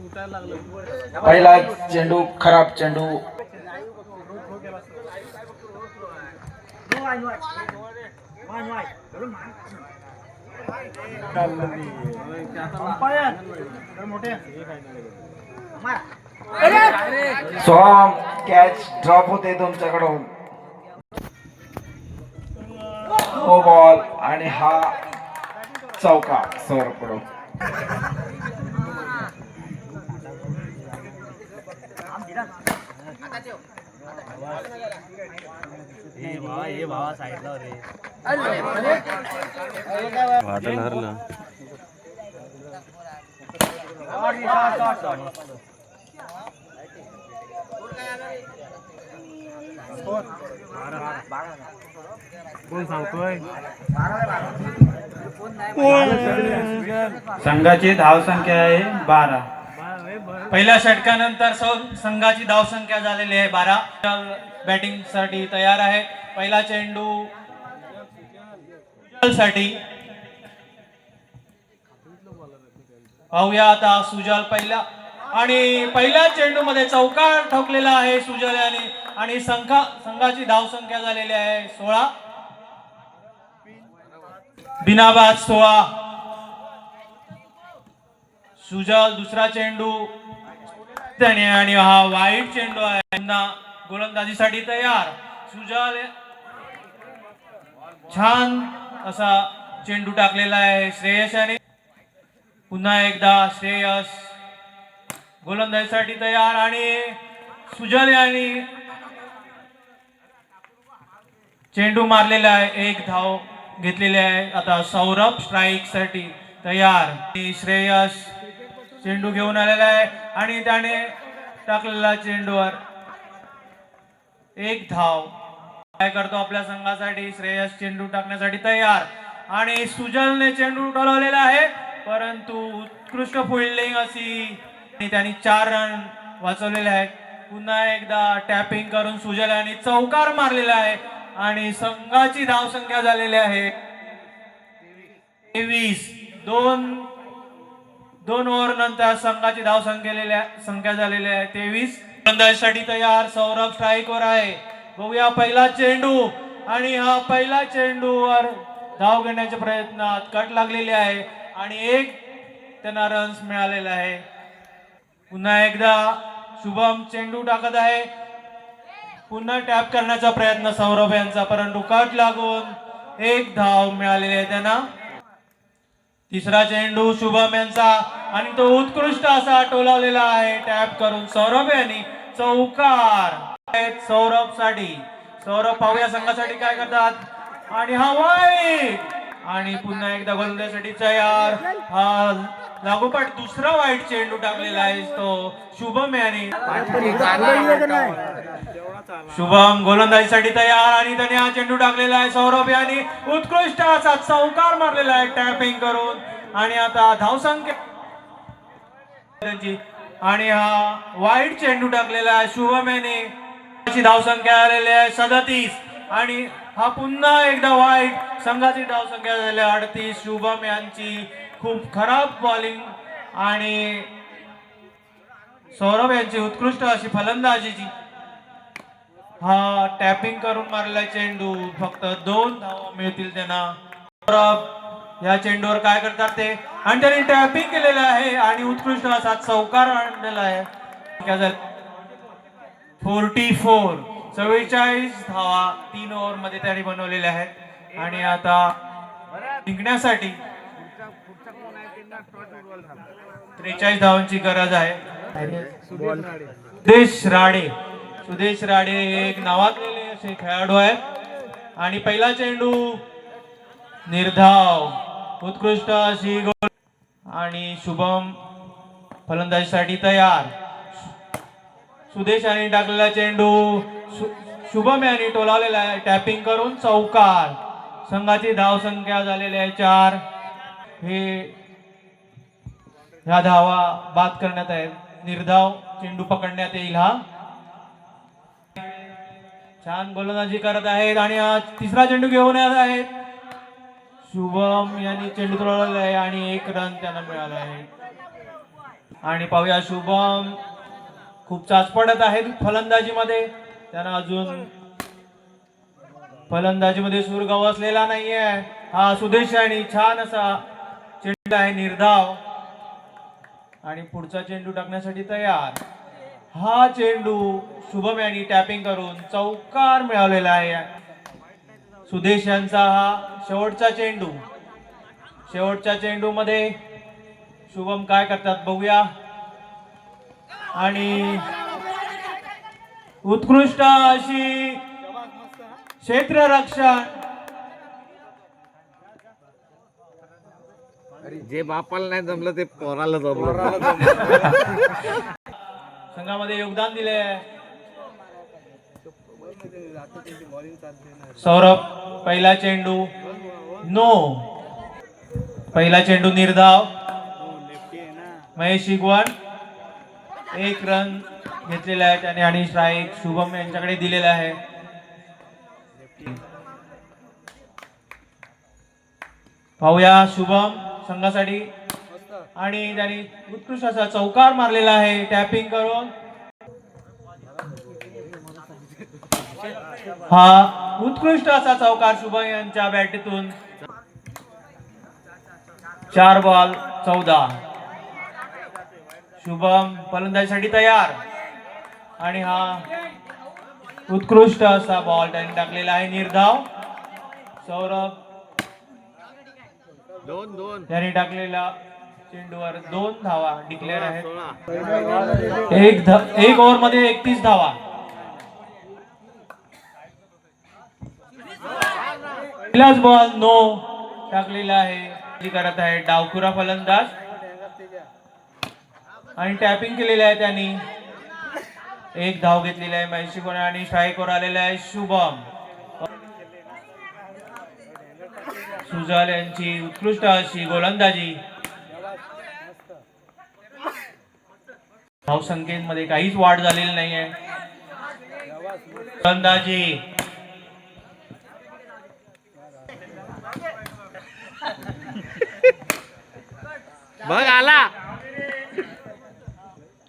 पहिला चेंडू खराब चेंडू. सोहम कॅच ड्रॉप होते तुमच्याकडून. हो बॉल आणि हा चौका सौरभकडून. वादळ हरलं. कोण सांगतोय? संघाची धावसंख्या आहे 12. पहिल्या षटकानंतर संघाची धावसंख्या झालेली आहे 12. बॅटिंग साठी तयार आहे. पहिला चेंडू साठी पाहूया आता. सुजल पहिल्या चेंडू मध्ये चौकार ठोकलेला आहे सुजल याने आणि संघाची धावसंख्या झालेली आहे 16. बिनाबाद 16. सुजल दुसरा चेंडू त्याने आणि हा वाईट चेंडू आहे. पुन्हा गोलंदाजीसाठी तयार. सुजल छान असा चेंडू टाकलेला आहे श्रेयस याने. पुन्हा एकदा श्रेयस गोलंदाजीसाठी तयार आणि सुजल याने चेंडू मारलेला आहे. एक धाव घेतलेली आहे. आता सौरभ स्ट्राईक साठी तयार. श्रेयस चेंडू घेऊन आलेला आहे आणि त्याने टाकलेला चेंडूवर एक धाव. काय करतो आपल्या संघासाठी श्रेयस चेंडू टाकण्यासाठी तयार आणि सुजलने चेंडू टोलवलेला आहे परंतु उत्कृष्ट फिल्डिंग अशी त्यांनी 4 रन वाचवलेले आहेत. पुन्हा एकदा टॅपिंग करून सुजल यांनी चौकार मारलेला आहे आणि संघाची धावसंख्या झालेली आहे 23. दोन ओव्हर नंतर संघाची संख्या झालेली आहे 23. गोलंदाजीसाठी तयार. सौरभ स्ट्राईकवर आहे. बघूया पहिला चेंडू आणि हा पहिला चेंडूवर धाव घेण्याच्या प्रयत्नात कट लागलेली आहे आणि एक त्यांना रन्स मिळालेला आहे. पुन्हा एकदा शुभम चेंडू टाकत आहे. पुन्हा टॅप करण्याचा प्रयत्न सौरभ यांचा परंतु कट लागून एक धाव मिळालेली आहे त्यांना. तिसरा चेंडू शुभम यांचा आणि तो उत्कृष्ट असा टोलावलेला आहे टॅप करून सौरभ यांनी. चौकार सौरभ साठी. सौरभ पाहूया संघासाठी काय करतात आणि हा वाईट आणि पुन्हा एकदा गोलंदाजीसाठी तयार. हा लागोपाठ दुसरा वाईट चेंडू टाकलेला आहे तो शुभम याने. शुभम गोलंदाजीसाठी तयार आणि त्याने हा चेंडू टाकलेला आहे. सौरभ यांनी उत्कृष्ट असा चौकार मारलेला आहे टॅपिंग करून आणि आता धावसंख्या आणि हा वाईट चेंडू टाकलेला आहे शुभम याने. धावसंख्या आलेली आहे 37 आणि हा पुन्हा एकदा वाईट. संघाची धावसंख्या झाली 38. शुभम यांची खूप खराब बॉलिंग आणि सौरभ यांची उत्कृष्ट अशी फलंदाजीची. हा टॅपिंग करून मारलेला चेंडू फक्त 2 धावा मिळतील त्यांना. सौरभ या चेंडूवर काय करतात ते आणि त्यांनी टॅपिंग केलेलं आहे आणि उत्कृष्ट असा चौकार आणलेला आहे. 44 44 धावा 3 ओव्हर मध्ये त्यांनी बनवलेल्या आहेत आणि आता जिंकण्यासाठी 43 धावांची गरज आहे. सुदेश राडे एक नावाजलेले असे खेळाडू आहेत आणि पहिला चेंडू निर्धाव उत्कृष्ट अशी गोल आणि शुभम फलंदाजीसाठी तयार. सुदेश यांनी टाकलेला चेंडू शुभम यांनी टोलावलेला आहे टॅपिंग करून चौकार. संघाची धावसंख्या झालेली आहे 4. ह्या धावा बाद करण्यात आहेत. निर्धाव चेंडू पकडण्यात येईल. हा छान गोलंदाजी करत आहेत आणि तिसरा चेंडू घेऊन येत आहेत. शुभम यांनी चेंडू टोलवलेला आहे आणि 1 रन त्यांना मिळाला आहे. आणि पाहूया शुभम खूप चाचपडत आहे फलंदाजीमध्ये. त्यांना अजून फलंदाजीमध्ये सूर गवसलेला नाहीये. हा सुदेश आणि छान असा चेंडू आहे निर्धाव आणि पुढचा चेंडू टाकण्यासाठी तयार. हा चेंडू शुभम यांनी टॅपिंग करून चौकार मिळवलेला आहे. सुदेश यांचा हा शेवटचा चेंडू. शेवटच्या चेंडू मध्ये शुभम काय करतात बघूया. आणि उत्कृष्ट अशी क्षेत्ररक्षण. जे बापाला नाही जमलं ते पोराला जमलं. संघामध्ये योगदान दिले. सौरभ पहिला चेंडू नो. पहिला चेंडू निर्धाव. महेश शिगवण 1 रन घेतलेला आहे त्याने आणि स्ट्राईक शुभम यांच्याकडे दिलेला आहे. पाहूया शुभम संघासाठी आणि त्यांनी उत्कृष्ट असा चौकार मारलेला आहे टॅपिंग करून. हा उत्कृष्ट असा चौकार शुभम यांच्या बॅटीतून. 4 बॉल 14. शुभम फलंदाजीसाठी तयार आणि हा उत्कृष्ट असा बॉल त्यांनी टाकलेला आहे निर्धाव. सौरभ त्यांनी टाकलेला चेंडूवर 2 धावा डिक्लेअर आहेत. एक ओव्हर मध्ये 31 धावा. पहिलाच बॉल नो टाकलेला आहे. करत आहे डावखुरा फलंदाज आणि टॅपिंग केलेले आहे त्यांनी. 1 धाव घेतलेली आहे महेश शिगवण आणि स्ट्राईकवर आलेला आहे शुभम. सुजल यांची उत्कृष्ट अशी गोलंदाजी. धावसंख्येमध्ये काहीच वाढ झालेली नाहीये. गोलंदाजी बघ आला.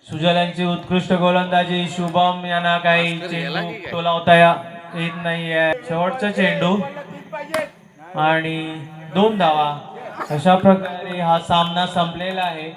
सुजल यांची उत्कृष्ट गोलंदाजी. शुभम यांना काही चेंडू टोलावता येत नाहीये. शेवटचा चेंडू आणि 2 धावा. अशा प्रकारे हा सामना संपलेला आहे.